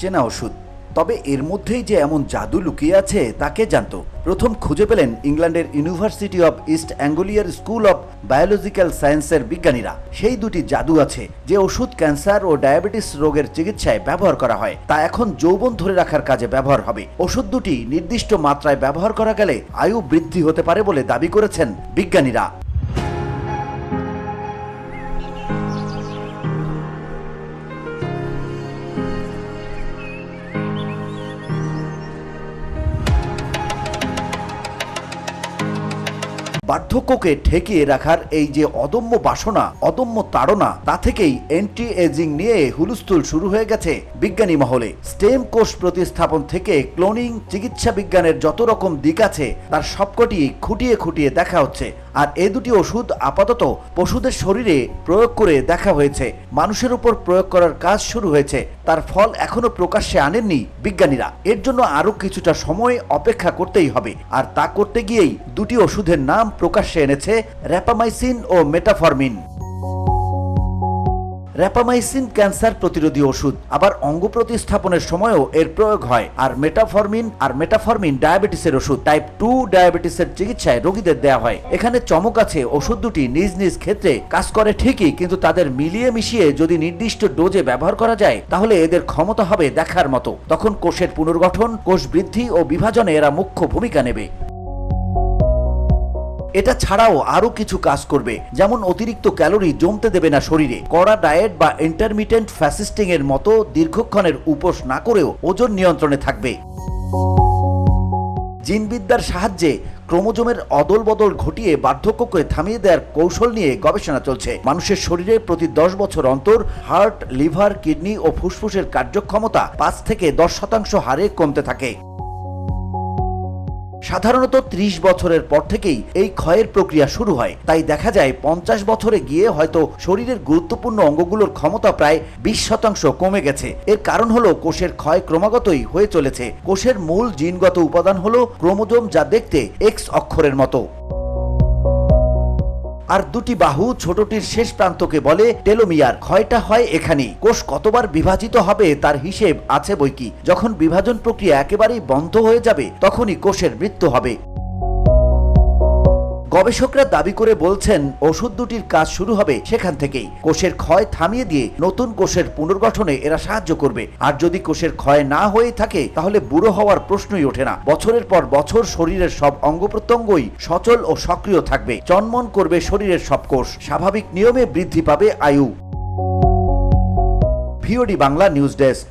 চেনা ওষুধ। তবে এর মধ্যেই যে এমন জাদু লুকিয়ে আছে তা কে জানত? প্রথম খুঁজে পেলেন ইংল্যান্ডের ইউনিভার্সিটি অব ইস্ট অ্যাঙ্গোলিয়ার স্কুল অব বায়োলজিক্যাল সায়েন্সের বিজ্ঞানীরা। সেই দুটি জাদু আছে যে ওষুধ ক্যান্সার ও ডায়াবেটিস রোগের চিকিৎসায় ব্যবহার করা হয় তা এখন যৌবন ধরে রাখার কাজে ব্যবহার হবে। ওষুধ দুটি নির্দিষ্ট মাত্রায় ব্যবহার করা গেলে আয়ু বৃদ্ধি হতে পারে বলে দাবি করেছেন বিজ্ঞানীরা। বার্ধক্যকে ঠেকিয়ে রাখার এই যে অদম্য বাসনা, অদম্য তাড়না, তা থেকেই অ্যান্টি এজিং নিয়ে হুলস্থুল শুরু হয়ে গেছে বিজ্ঞানী মহলে। স্টেম কোষ প্রতিস্থাপন থেকে ক্লোনিং, চিকিৎসা বিজ্ঞানের যত রকম দিক আছে তার সবকটি খুঁটিয়ে খুঁটিয়ে দেখা হচ্ছে। আর এ দুটি ওষুধ আপাতত পশুদের শরীরে প্রয়োগ করে দেখা হয়েছে, মানুষের উপর প্রয়োগ করার কাজ শুরু হয়েছে। তার ফল এখনো প্রকাশ্যে আনেননি বিজ্ঞানীরা। এর জন্য আরো কিছুটা সময় অপেক্ষা করতেই হবে। আর তা করতে গিয়েই দুটি ওষুধের নাম প্রকাশ্যে এনেছে র্যাপামাইসিন ও মেটাফরমিন। র্যাপামাইসিন ক্যান্সার প্রতিরোধী ওষুধ, আবার অঙ্গ প্রতিস্থাপনের সময়ও এর প্রয়োগ হয়। আর মেটাফরমিন ডায়াবেটিসের ওষুধ, টাইপ 2 ডায়াবেটিসের চিকিৎসায় রোগীদের দেওয়া হয়। এখানে চমক আছে, ওষুধ দুটি নিজ নিজ ক্ষেত্রে কাজ করে ঠিকই, কিন্তু তাদের মিলিয়ে মিশিয়ে যদি নির্দিষ্ট ডোজে ব্যবহার করা যায় তাহলে এদের ক্ষমতা হবে দেখার মতো। তখন কোষের পুনর্গঠন, কোষ বৃদ্ধি ও বিভাজনে এরা মুখ্য ভূমিকা নেবে। এটা ছাড়াও আরো কিছু কাজ করবে, যেমন অতিরিক্ত ক্যালোরি জমতে দেবে না শরীরে। কড়া ডায়েট বা ইন্টারমিটেন্ট ফাস্টিং এর মতো দীর্ঘক্ষণের উপোস না করেও ওজন নিয়ন্ত্রণে থাকবে। জিনবিদ্যার সাহায্যে ক্রোমোজোমের অদল বদল ঘটিয়ে বার্ধক্যকে থামিয়ে দেওয়ার কৌশল নিয়ে গবেষণা চলছে। মানুষের শরীরে প্রতি 10 বছর অন্তর হার্ট, লিভার, কিডনি ও ফুসফুসের কার্যক্ষমতা 5 থেকে 10% হারে কমতে থাকে। সাধারণত 30 বছরের পর থেকেই এই ক্ষয়ের প্রক্রিয়া শুরু হয়। তাই দেখা যায় 50 বছরে গিয়ে হয়তো শরীরের গুরুত্বপূর্ণ অঙ্গগুলোর ক্ষমতা প্রায় 20% কমে গেছে। এর কারণ হলো কোষের ক্ষয় ক্রমাগতই হয়ে চলেছে। কোষের মূল জিনগত উপাদান হলো ক্রোমোজোম, যা দেখতে এক্স অক্ষরের মতো। আর দুটি বাহু, ছোটটির শেষ প্রান্তকে বলে টেলোমিয়ার। ক্ষয়টা হয় এখানেই। কোষ কতবার বিভাজিত হবে তার হিসেব আছে বইকি। যখন বিভাজন প্রক্রিয়া একেবারেই বন্ধ হয়ে যাবে তখনই কোষের মৃত্যু হবে। গবেষকরা দাবি করে বলছেন ওষুধ দুটির কাজ শুরু হবে সেখান থেকেই। কোষের ক্ষয় থামিয়ে দিয়ে নতুন কোষের পুনর্গঠনে এরা সাহায্য করবে। আর যদি কোষের ক্ষয় না হয়ে থাকে তাহলে বুড়ো হওয়ার প্রশ্নই ওঠে না। বছরের পর বছর শরীরের সব অঙ্গ প্রত্যঙ্গই সচল ও সক্রিয় থাকবে। চনমন করবে শরীরের সব কোষ। স্বাভাবিক নিয়মে বৃদ্ধি পাবে আয়ু। VOD Bangla news desk.